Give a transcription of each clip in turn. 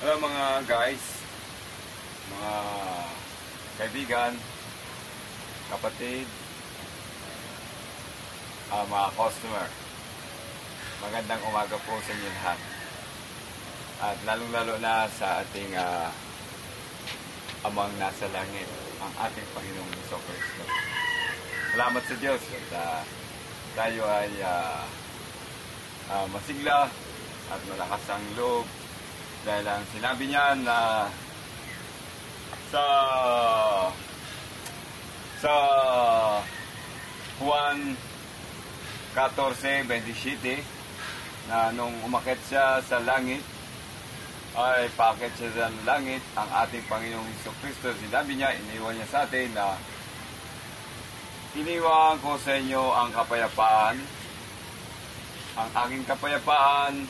Hello mga guys, mga kaibigan, kapatid, mga customer. Magandang umaga po sa inyo lahat. At lalong-lalo na sa ating amang nasa langit, ang ating Panginoong Jesucristo. Salamat sa Diyos at tayo ay masigla at malakas ang loob dahil ang sinabi niya na sa Juan 14:27 na nung umakyat siya sa langit ay paakyat siya sa langit ang ating Panginoong Jesucristo. Sinabi niya, iniwan niya sa atin na iniwan ko sa inyo ang kapayapaan, ang aking kapayapaan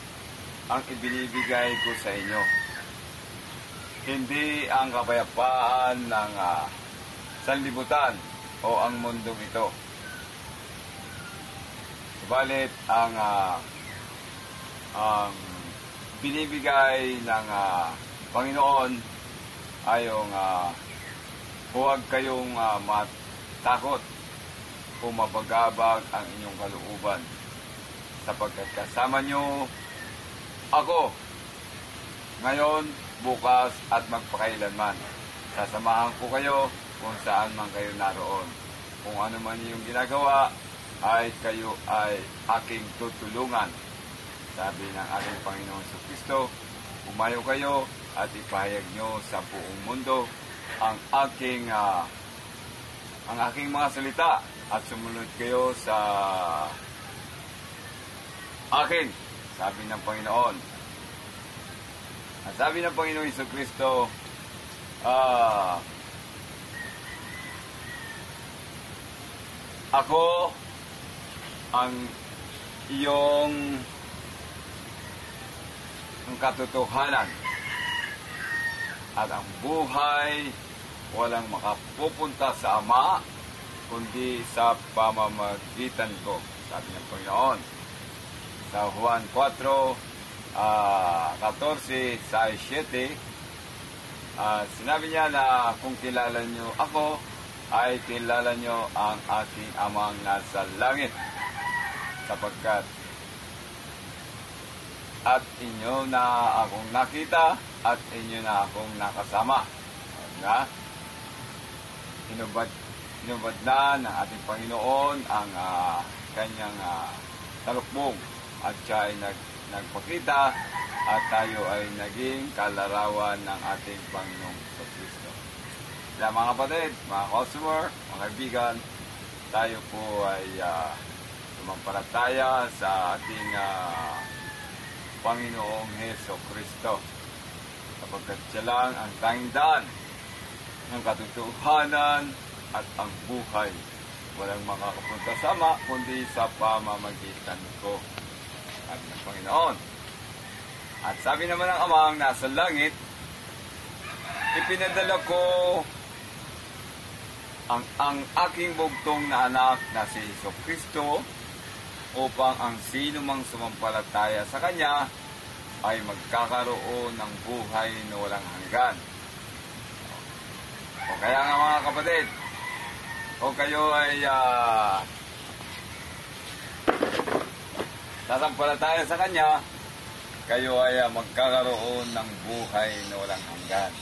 ang ibinibigay ko sa inyo. Hindi ang kapayapaan ng sanlibutan o ang mundong ito. Subalit ang binibigay ng Panginoon ay yung huwag kayong matakot o mabagabag ang inyong kalooban, sapagkat kasama nyo ako ngayon, bukas at magpakailanman. Sasamahan ko kayo kung saan man kayo naroon. Kung ano man yung ginagawa ay kayo ay aking tutulungan. Sabi ng ating Panginoon Jesucristo, umayo kayo at ipahayag nyo sa buong mundo ang aking mga salita at sumunod kayo sa akin. Sabi ng Panginoon. At sabi ng Panginoon Jesucristo, ako ang iyong katotohanan at ang buhay walang makapupunta sa Ama kundi sa pamamagitan ko. Sabi ng Panginoon sa Juan 4:14-7, sinabi niya na kung kilala nyo ako, ay kilala nyo ang aking Amang nasa langit, sapagkat at inyo na akong nakita at inyo na akong nakasama. Hinubad na ng ating Panginoon ang kanyang talukbong at siya ay nagpakita at tayo ay naging kalarawan ng ating Panginoong Jesucristo. Kaya mga kapatid, mga customer, mga kaibigan, tayo po ay sumampalataya sa ating Panginoong Jesucristo, sapagkat siya lang ang tanging daan ng katotohanan at ang buhay. Walang makakapunta sa Ama kundi sa pamamagitan ko. Sabi ng Panginoon. At sabi naman ng Amang nasa langit, ipinadala ko ang aking bugtong na anak na si Jesucristo upang ang sino mang sumampalataya sa Kanya ay magkakaroon ng buhay na walang hanggan. O kaya nga mga kapatid, o kayo ay sasampalataya sa Kanya, kayo ay magkakaroon ng buhay na walang hanggan.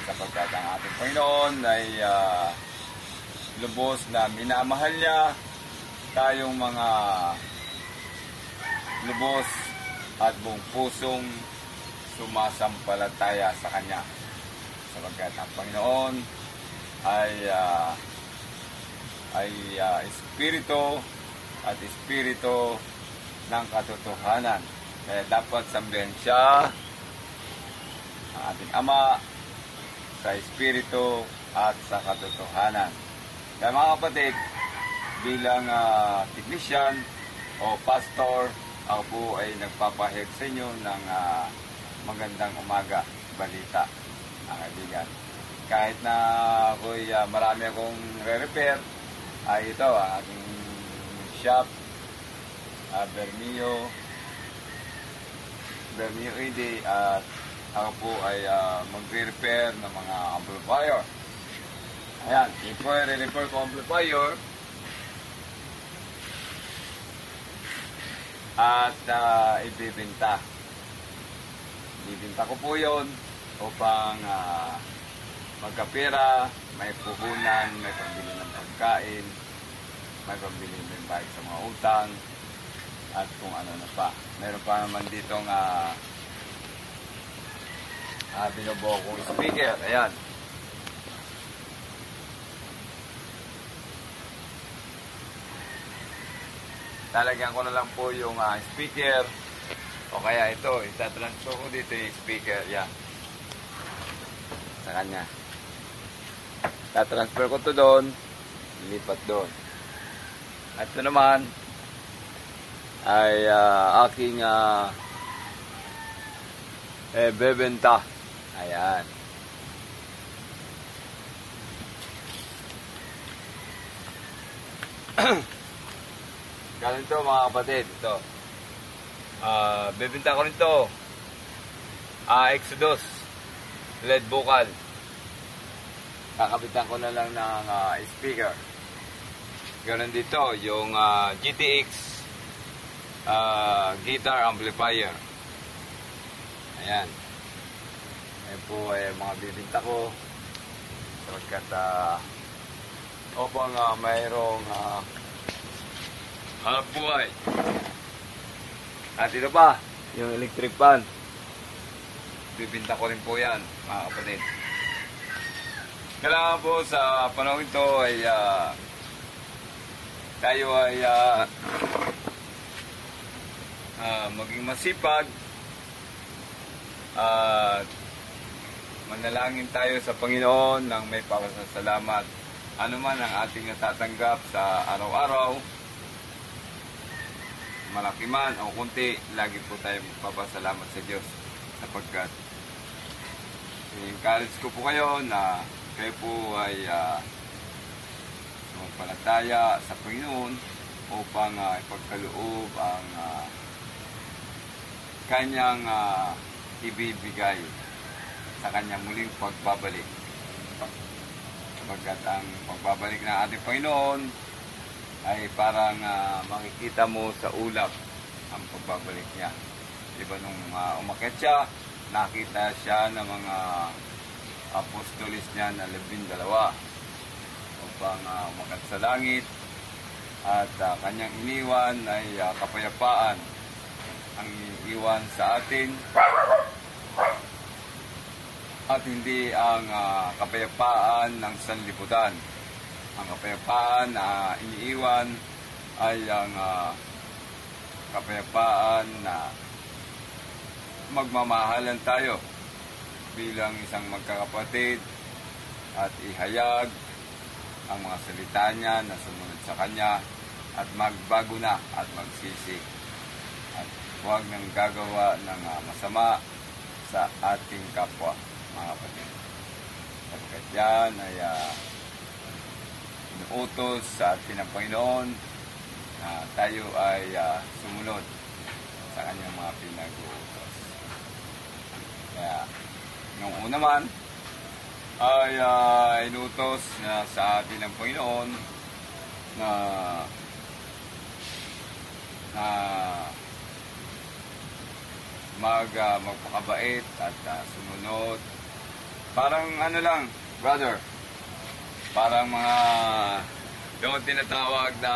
Sapagkat ang ating Panginoon ay lubos na minamahal niya tayong mga lubos at buong pusong sumasampalataya sa Kanya. Sapagkat ang Panginoon ay Espiritu at Espiritu ng katotohanan. Kaya dapat sambihan siya, ang ating Ama, sa Espiritu at sa katotohanan. Kaya mga kapatid, bilang technician o pastor, ako po ay nagpapahayag sa inyo ng magandang umaga balita, mga kaibigan. Kahit na ako'y marami akong re-repair, ay ito ang aking shop, Bermeo ED at Ako po ay magre-repair ng mga amplifier. Ayan, ito ay re-repair ko amplifier. At ibibinta. Ibibinta ko po yun upang magkapira, may puhunan, may pambili ng pagkain, may pambili ng bayad sa mga utang, at kung ano na pa. Meron pa naman ditong binubuo kong speaker. Ayan. Talagyan ko na lang po yung speaker. O kaya ito, itatransfer ko dito yung speaker. Yan. Sa kanya. Tatransfer ko to doon. Lipat doon. At ito naman ay aking bebenta. Ayan. Ganito mga kapatid, ito. Bebenta ko nito. Exodus LED vocal. Kakabitan ko na lang ng speaker. Ganun dito, yung GTX guitar amplifier. Ayan. Ayan po ay mga bibinta ko. Sapagkat upang mayroong hanap buhay. At ito pa, yung electric fan. Bibinta ko rin po yan, mga kapatid. Kailangan po sa panahon ito ay tayo ay maging masipag at manalangin tayo sa Panginoon ng may pasasalamat. Ano man ang ating natatanggap sa araw-araw, malaki man o kunti, lagi po tayo magpapasalamat sa Diyos sapagkat i-encourage ko po kayo na kayo po ay sumampalataya sa Panginoon upang ipagkaloob ang kanyang ibibigay sa kanyang muling pagbabalik. Sapagkat ang pagbabalik ng ating Panginoon ay parang makikita mo sa ulap ang pagbabalik niya. Diba nung umakyat siya, nakita siya ng mga apostolis niya na 12 upang umakyat sa langit at kanyang iniwan ay kapayapaan ang iwan sa atin at hindi ang kapayapaan ng sanlibutan. Ang kapayapaan na iniiwan ay ang kapayapaan na magmamahalan tayo bilang isang magkakapatid at ihayag ang mga salita niya na sumunod sa kanya at magbago na at magsisi at huwag nang gagawa ng masama sa ating kapwa, mga kapatid. Pagkat yan ay inuutos sa atin ng Panginoon na tayo ay sumunod sa kanyang mga pinag-uutos. Kaya, nung una man, ay inutos na sa atin ng Panginoon na magpakabait at sumunod. Parang ano lang, brother, parang mga yung tinatawag na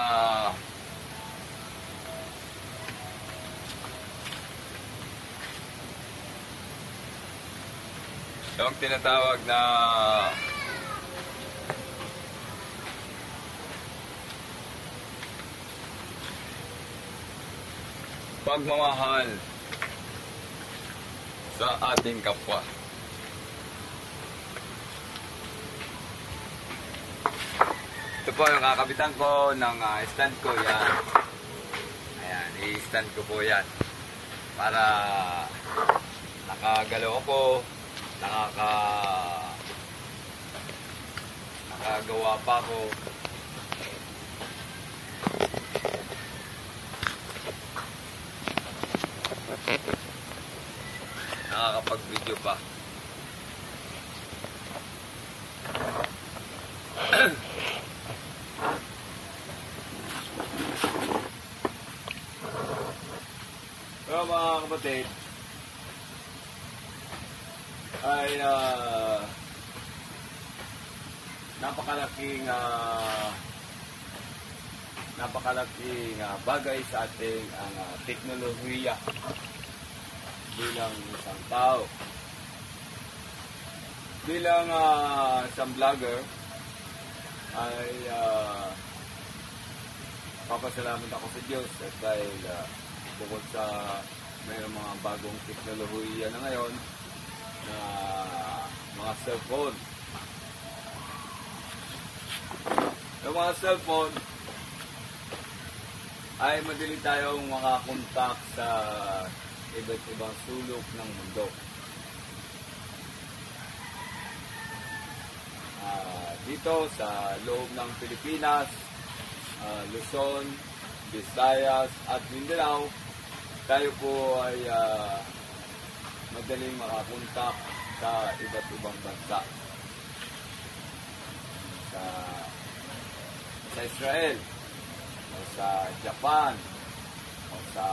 pagmamahal sa ating kapwa. Ito po yung kakabitan ko ng stand ko. Yan. Ayan, i-stand ko po yan. Para nakagalaw ako, nakagawa pa ako. nakakapag-video pa. Pero mga kapatid, ay napakalaking bagay sa ating teknolohiya bilang isang tao. Bilang isang vlogger ay papasalamat ako sa Diyos at dahil bukod sa mayroong mga bagong teknolohiya na ngayon na mga cellphone. Yung mga cellphone ay madali tayong makakontak sa iba't ibang sulok ng mundo. Dito sa loob ng Pilipinas, Luzon, Visayas at Mindanao, tayo po ay madaling makakontak sa iba't ibang bansa. Sa Israel, o sa Japan, o sa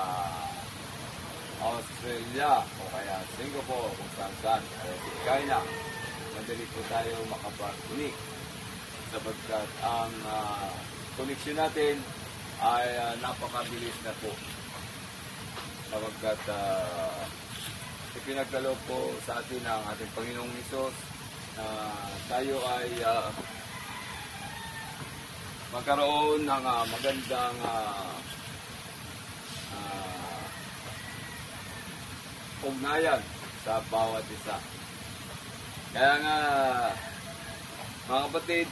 Australia, o kaya Singapore, kung saan-saan, kaya sa China, madali po tayo makapag-connect sapagkat ang connection natin ay napakabilis na po sapagkat ipinagkaloob po sa atin ang ating Panginoong Hesus na tayo ay magkaroon ng magandang ugnayan sa bawat isa. Kaya nga, mga kapatid,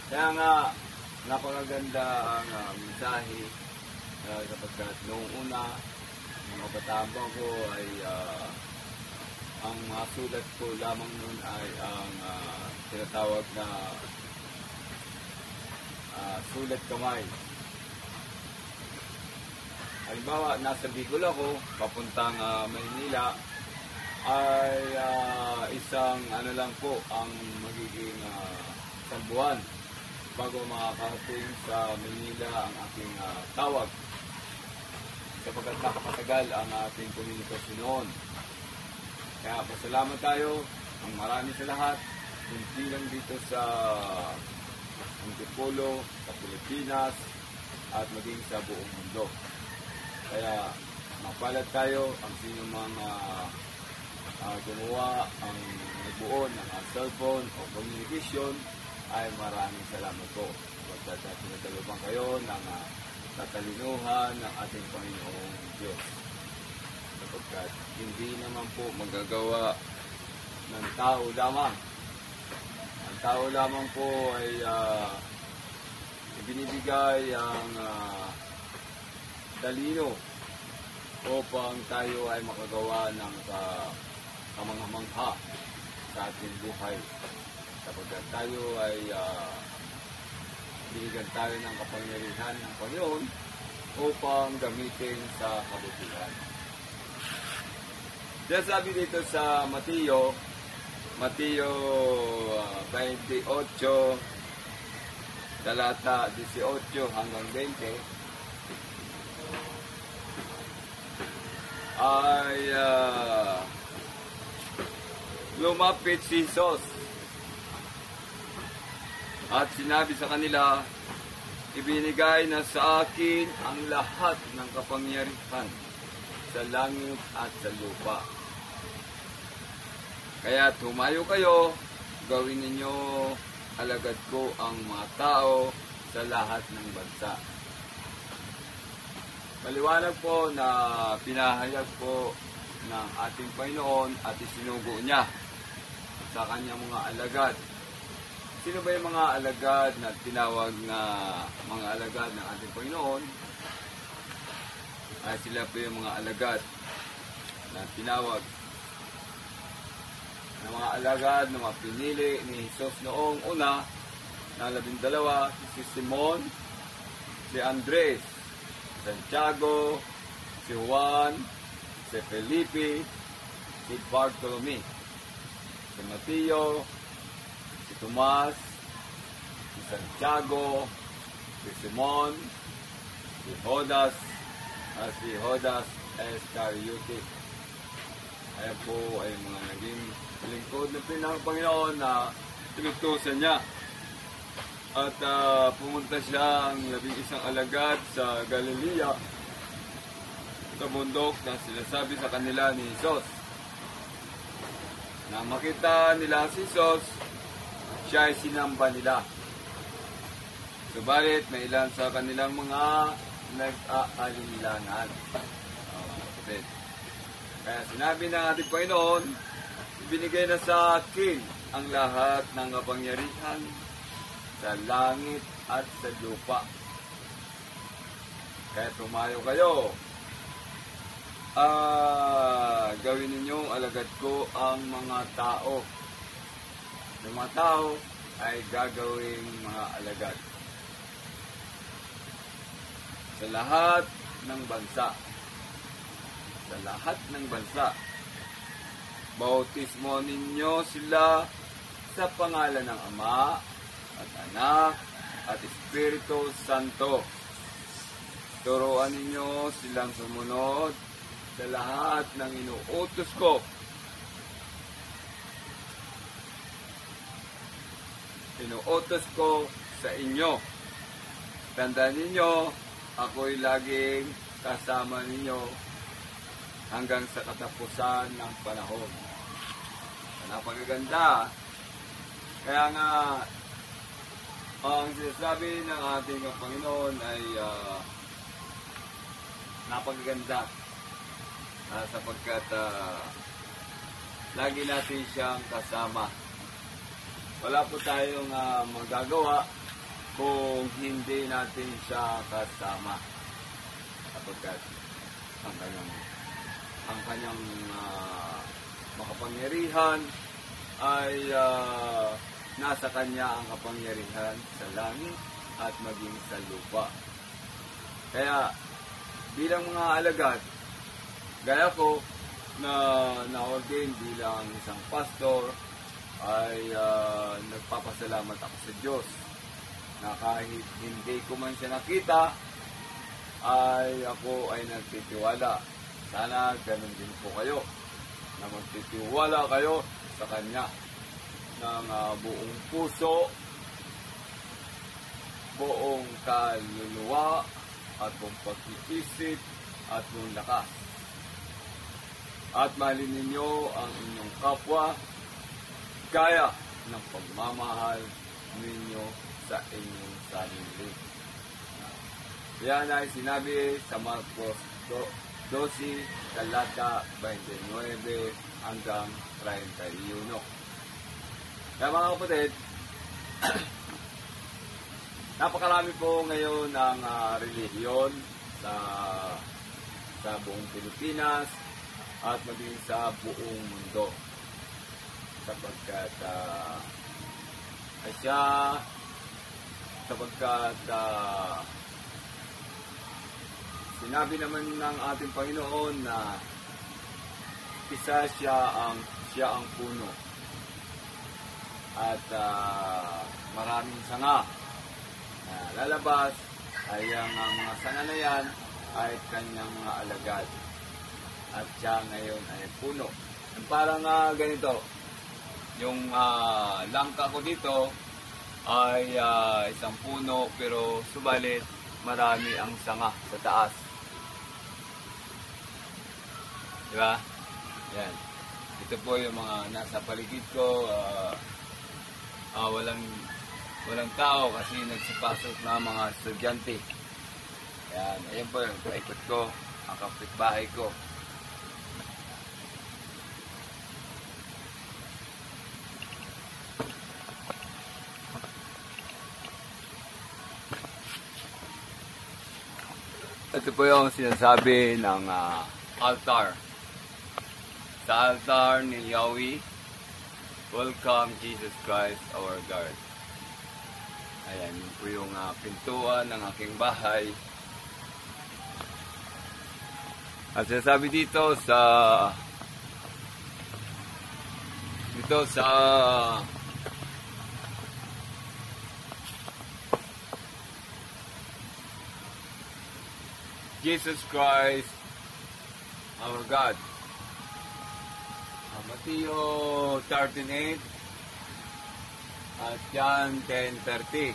kaya nga, napakaganda ang mensahe sapagkat noong una, mga kabatama ko ay ang mga sulat ko lamang noon ay ang tinatawag na sulat kamay. Halimbawa, nasa Bicol ako, papuntang Maynila, ay isang lang po ang magiging isang buwan bago makakarating sa Manila ang aking tawag sapagkat nakapatagal ang ating komunikasyon noon. Kaya pasalamat tayo ang marami sa lahat, hindi lang dito sa Antipolo, sa Pilipinas at maging sa buong mundo. Kaya mapalad tayo ang sino mga gumawa ang nagbuo ng cellphone o communication ay maraming salamat po. Pagkat pinagkalooban kayo ng katalinuhan ng ating Panginoong Diyos. Sapagkat hindi naman po magagawa ng tao lamang. Ang tao lamang po ay ibinibigay ang talino upang tayo ay makagawa ng kamangha-mangha sa ating buhay. Sapagkat tayo ay binigyan tayo ng kapangyarihan ng Panginoon upang gamitin sa kabutihan. Kaya sabi dito sa Mateo 28, talata 18 hanggang 20, ay lumapit si Jesus at sinabi sa kanila, ibinigay na sa akin ang lahat ng kapangyarihan sa langit at sa lupa. Kaya tumayo kayo, gawin ninyo alagad ko ang mga tao sa lahat ng bansa. Maliwanag po na pinahayag po ng ating Panginoon at isinugo niya sa kanyang mga alagad. Sino ba yung mga alagad na tinawag na mga alagad ng ating Panginoon? Ay sila po yung mga alagad na tinawag alagad na mapinili ni Jesus noong una na 12, si Simon, si Andres, si Santiago, si Juan, si Felipe, si Bartolome, si Mateo, si Tomas, si Santiago, si Simon, si Judas, at si Judas Iscariote. Ayan po ay mga naging lingkod ng Panginoon na tinutusan niya. At pumunta siya ang 11 alagad sa Galilea, sa bundok na sinasabi sa kanila ni Jesus. Nang makita nila si Jesus, siya ay sinamba nila. Subalit may ilan sa kanilang mga nag-aalinlangan. Kaya sinabi ng ating Panginoon, ibinigay na sa akin ang lahat ng kapangyarihan sa langit at sa lupa. Kaya tumayo kayo. Gawin ninyong alagad ko ang mga tao. Yung mga tao ay gagawing mga alagad sa lahat ng bansa. Sa lahat ng bansa. Bautismo ninyo sila sa pangalan ng Ama at Anak at Espiritu Santo. Turuan ninyo silang sumunod sa lahat ng inuutos ko. Inuutos ko sa inyo. Tandaan ninyo, ako'y laging kasama ninyo hanggang sa katapusan ng panahon. Napakaganda. Kaya nga, ang sinasabi ng ating Panginoon ay napakaganda. Sapagkat lagi natin siyang kasama. Wala po tayong magagawa kung hindi natin siya kasama. Sapagkat ang kanyang makapangyarihan ay nasa kanya ang kapangyarihan sa langit at maging sa lupa. Kaya bilang mga alagad, gaya ko na na-ordain bilang isang pastor, ay nagpapasalamat ako sa Diyos na kahit hindi ko man siya nakita, ay ako ay nagtitiwala. Sana ganun din po kayo, na magtitiwala kayo sa Kanya ng buong puso, buong kaluluwa, at buong pag-iisip, at buong lakas. At mahalin ninyo ang inyong kapwa, gaya ng pagmamahal ninyo sa inyong sarili. Yan ay sinabi sa Marcos 12, talata 29 hanggang 31. Kaya mga kapatid, napakarami po ngayon ng relihiyon sa buong Pilipinas at maging sa buong mundo. Sapagkat sinabi naman ng ating Panginoon na siya ang puno at maraming sanga na lalabas ay ang mga sanga na yan ay kanyang mga alagad at siya ngayon ay puno. Parang ganito, yung langka ko dito ay isang puno pero subalit marami ang sanga sa taas. Diba? Yan. Ito po yung mga nasa paligid ko. Walang tao kasi nagsipasok na mga estudyante. Yan. Ayan po yung paikot ko. Ang kapitbahay ko. Ito po yung sinasabi ng altar. Sa altar ni Yahweh Welcome Jesus Christ our God. Ayan, yun po yung pintuan ng aking bahay. At sinasabi dito sa Jesus Christ our God. Mateo 13:8 at John 10:30.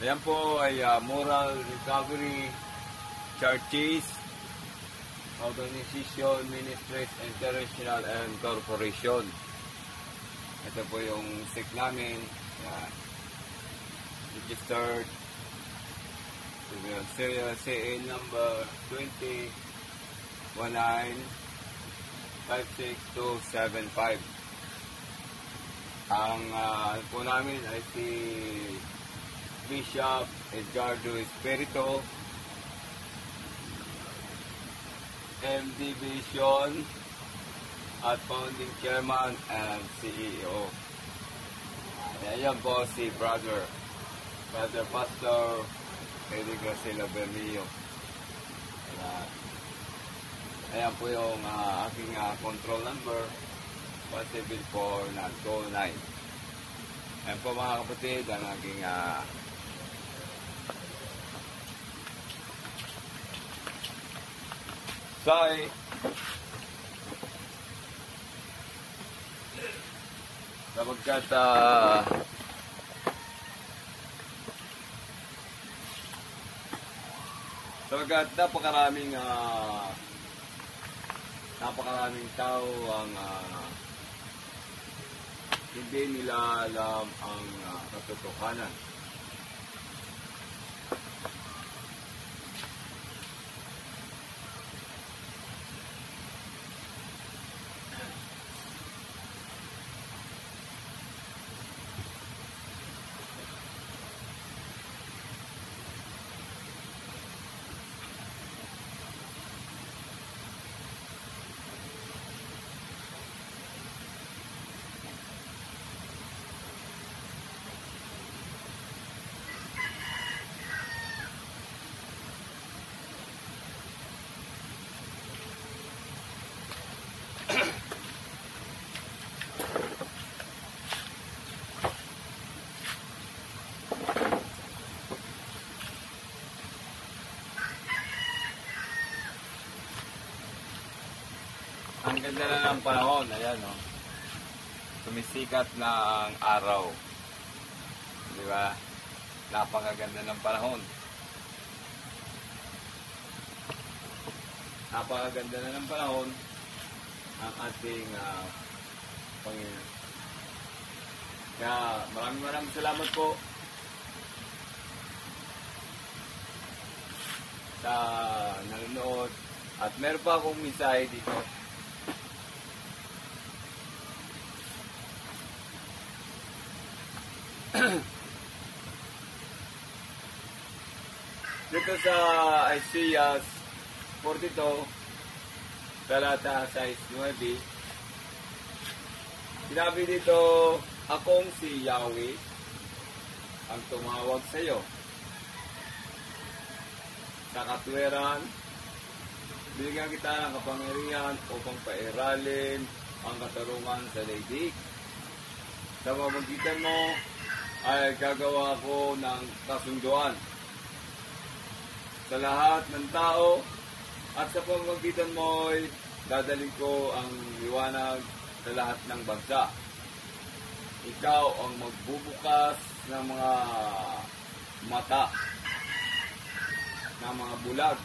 Ayan po ay Moral Recovery Churches Organization Ministries International and Corporation. Ito po yung SIC namin. Registered serial CA number 2019-56275. Ang po namin ay si Bishop Edgardo Espirito, MD Vision at Founding Chairman and CEO. Ayan po si Brother Pastor Eddie Gracilo Bermillo. Ayan po yung aking control number 174-209. Ayan po mga kapatid ang aking sapagkat napakaraming tao ang hindi nila alam ang katotohanan. Ang ganda na ng panahon, ayan o. Sumisikat na ang araw. Di ba? Napakaganda ng panahon. Napakaganda na ng panahon ang ating Panginoon. Kaya maraming salamat po sa nanonood. At meron pa akong mensahe dito. Dito sa Isaiah 42, talata 6-9, sinabi dito, akong si Yahweh ang tumawag sa iyo. Sa katwiran, binigyan kita ng kapangyarihan upang pairalin ang katarungan sa daigdig. Sa pamamagitan mo ay gagawa ko ng kasunduan sa lahat ng tao at sa pamamagitan mo ay dadalhin ko ang liwanag sa lahat ng bansa. Ikaw ang magbubukas ng mga mata ng mga bulag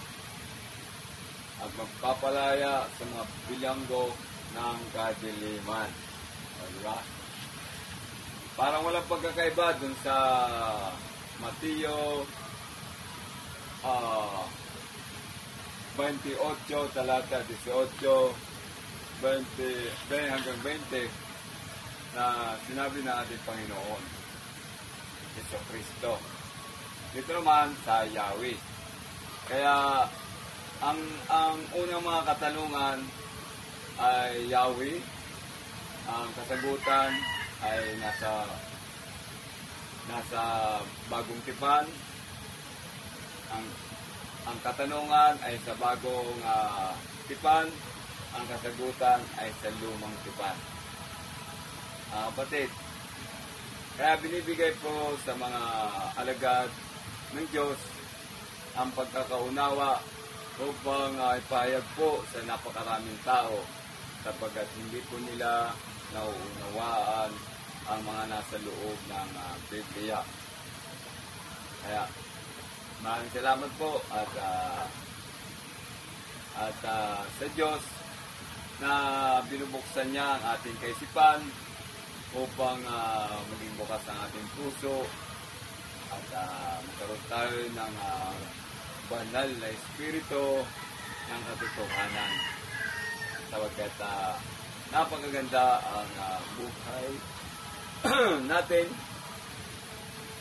at magpapalaya sa mga bilanggo ng kadiliman. Diba? Parang walang pagkakaiba dun sa Mateo 28, talata 18, 20 hanggang 20 na sinabi ng ating Panginoon Jesucristo. Dito naman sa Yahweh. Kaya ang unang mga katanungan ay Yahweh. Ang kasagutan ay nasa bagong tipan. Ang katanungan ay sa bagong tipan. Ang kasagutan ay sa lumang tipan. Kapatid, kaya binibigay po sa mga alagad ng Diyos ang pagkakaunawa upang ipahayag po sa napakaraming tao sapagkat hindi po nila nauunawaan ang mga nasa loob ng Biblia. Kaya maraming salamat po at sa Diyos na binubuksan niya ang ating kaisipan upang maging bukas ang ating puso at magkaroon tayo ng banal na espiritu ng katotohanan. Sapagkat napakaganda ang buhay natin.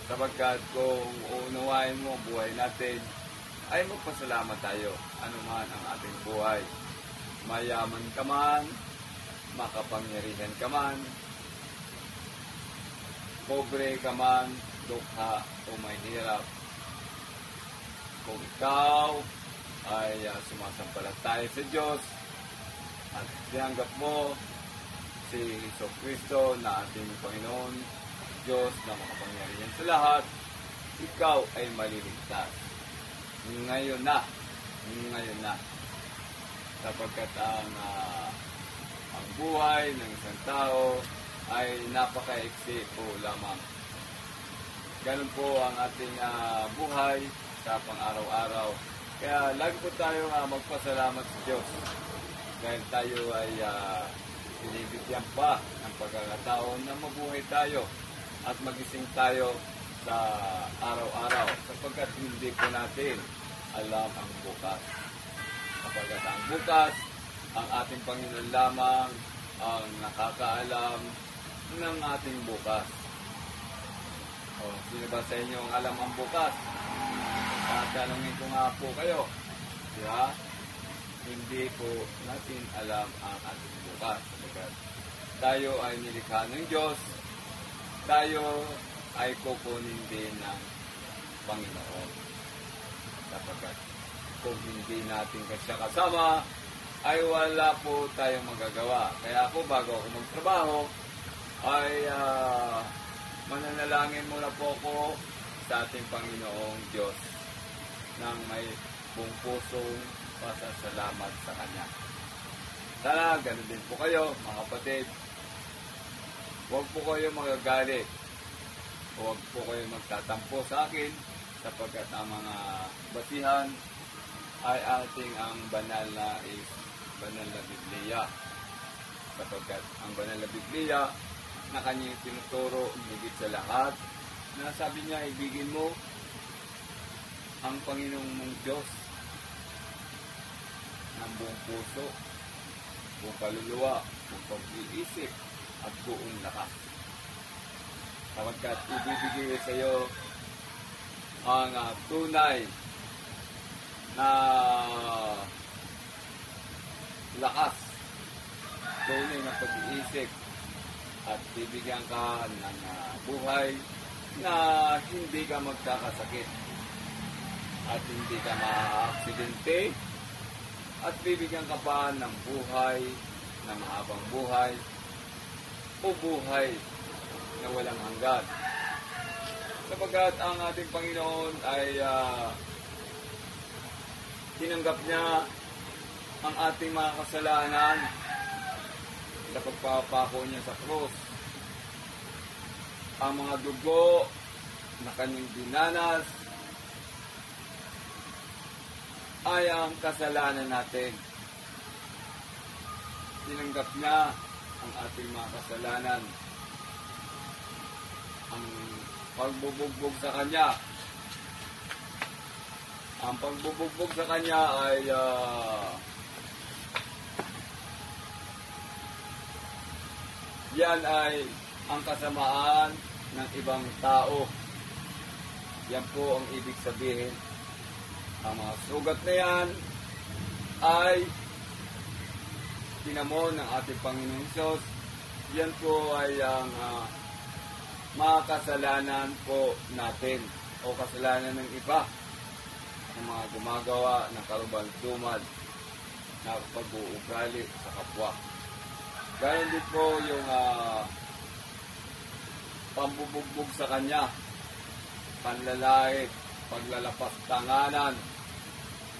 Sapagkat kung uunawain mo ang buhay natin, ay magpasalamat tayo anuman ang ating buhay. Mayaman ka man, makapangyarihan ka man, pobre ka man, dukha o mahirap. Kung ikaw ay sumasampalataya sa Diyos at tinanggap mo si Jesucristo na ating Panginoon, Diyos na makapangyarihan sa lahat, ikaw ay maliligtas. Ngayon na. Sapagkat ang buhay ng isang tao ay napakaiksi po lamang. Ganun po ang ating buhay sa pang-araw-araw. Kaya lagi po tayo magpasalamat sa Diyos dahil tayo ay binibigyan pa ng pagkakataon na mabuhay tayo at magising tayo sa araw-araw sapagkat hindi po natin alam ang bukas. Sapagkat ang bukas, ang ating Panginoon lamang ang nakakaalam ng ating bukas. Sino ba sa inyo ang alam ang bukas? Tanungin ko nga po kayo. Diba? Hindi po natin alam ang ating bukas. Sapagkat tayo ay nilikha ng Diyos. Tayo ay kukunin din ng Panginoon. Sapagkat kung hindi natin siya kasama, ay wala po tayong magagawa. Kaya po bago ako magtrabaho, ay mananalangin muna po ako sa ating Panginoong Diyos nang may buong pusong pasasalamat sa Kanya. Sana, ganun din po kayo, mga kapatid. Huwag po kayo magagalit. Huwag po kayo magtatampo sa akin sapagkat ang mga basihan ay ating ang banal na Biblia. Sapagkat ang banal na Biblia na kanyang tinuturo higit sa lahat na sabi niya, ibigin mo ang Panginoong mong Diyos ng buong puso, buong kaluluwa, buong pag-iisip at buong lakas. Sapagkat ibibigay sa iyo ang tunay na lakas, tunay na pag-iisip at bibigyan ka ng buhay na hindi ka magkakasakit at hindi ka ma-aksidente at bibigyan ka pa ng buhay na mahabang buhay o buhay na walang hanggan. Sapagkat ang ating Panginoon ay tinanggap niya ang ating mga kasalanan sa pagpapako niya sa krus. Ang mga dugo na kanyang dinanas ay ang kasalanan natin. Tinanggap niya ang ating mga kasalanan. Ang pagbubugbog sa Kanya. Ang pagbubugbog sa Kanya ay yan ay ang kasamaan ng ibang tao. Yan po ang ibig sabihin. Ang mga sugat na yan ay tinamon ng ating Panginoong Hesus, yan po ay ang mga kasalanan po natin o kasalanan ng iba ng mga gumagawa ng karubal-dumal na pag-uugali sa kapwa. Ganon din po yung pambubugbog sa Kanya, panlalait, paglalapas tanganan,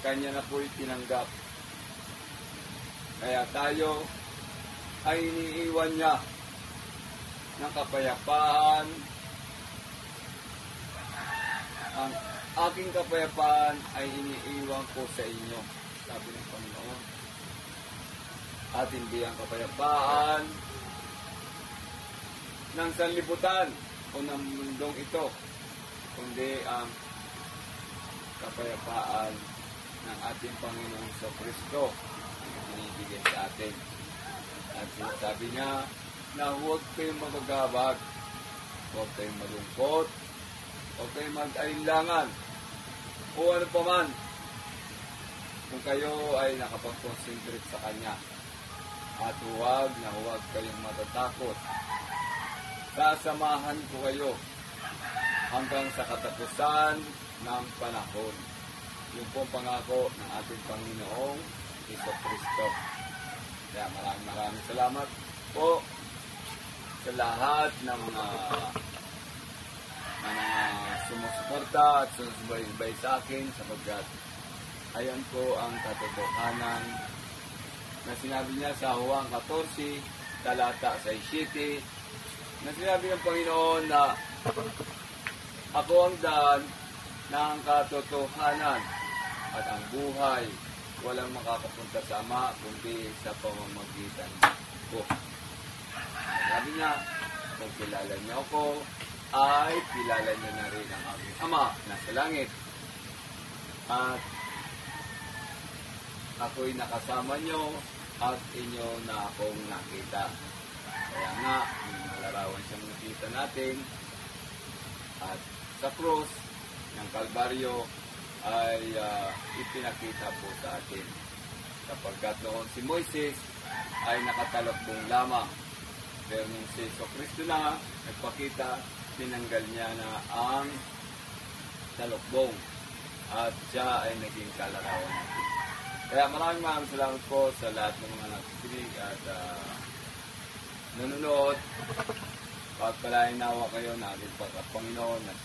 Kanya na po itinanggap. Kaya tayo ay iniiwan niya ng kapayapaan. Ang aking kapayapaan ay iniiwan ko sa inyo, sabi ng Panginoon. At hindi ang kapayapaan ng sanlibutan o ng mundong ito, kundi ang kapayapaan ng ating Panginoong Kristo ang binibigay sa atin. At sinasabi niya na huwag kayong magagabag, huwag kayong malungkot, huwag kayong mag-ailangan, o ano pa man, kung kayo ay nakapag-concentrate sa Kanya. At huwag kayong matatakot. Sasamahan ko kayo hanggang sa katapusan ng panahon. Yung pong pangako ng ating Panginoong Kristo. Kaya maraming salamat po sa lahat ng mga sumusuporta at sumusubaybay sa akin, sapagkat ayan po ang katotohanan na sinabi niya sa Juan 14, talata 6, na sinabi ng Panginoon na ako ang daan ng katotohanan at ang buhay. Walang makakapunta sa Ama kundi sa pamamagitan ko. Sabi niya, kung kilala niyo ako, ay kilala niyo na rin ang aking Ama na sa langit. At ako'y nakasama niyo at inyo na akong nakita. Kaya nga, yung malarawan siyang nakita natin. At sa krus ng Kalbaryo ay ipinakita po sa atin. Sapagkat noon si Moises ay nakatalakbong lamang. Pero nung si Kristo na nagpakita, tinanggal niya na ang talukbong. At siya ay naging kalarawan natin. Kaya maraming salamat po sa lahat ng mga nakikinig at nanonood. Pagpalain nawa kayo na ating Panginoon na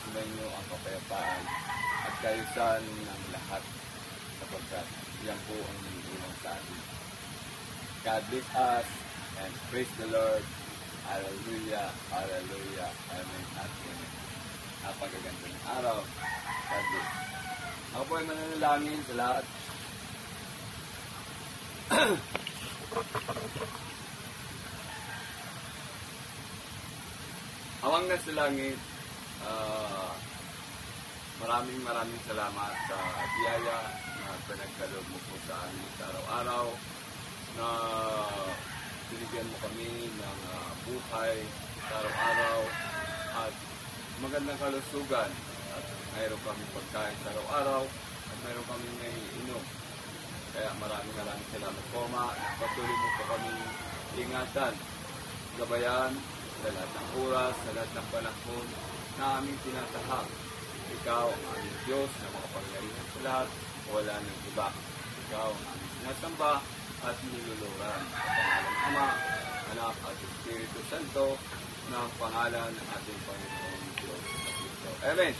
sumayin niyo ang kapayapaan at kayusan ng lahat, sapagkat yan po ang naniiwan sa atin. God bless us and praise the Lord. Hallelujah, hallelujah, amen at amen. Napagaganda ng araw. God bless. Ako po ay mananalangin sa lahat. Awang nasa langit, maraming salamat sa biyaya na pinagkaloob mo po sa amin sa araw-araw, na binigyan mo kami ng buhay sa araw-araw at magandang kalusugan, at mayroon kami pagkain sa araw-araw at mayroon kami naiinom. Kaya maraming salamat po, Ma. Patuloy mo po kami ingatan, gabayan sa lahat ng oras, sa lahat ng panahon na aming tinatahak. Ikaw ang aming Diyos na makapangyarihan sa lahat, wala ng iba. Ikaw ang aming sinasamba at niluluran sa pangalan ng Ama, Anak at Espiritu Santo, na pangalan ng ating Panginoong Diyos sa Kristo. Amen.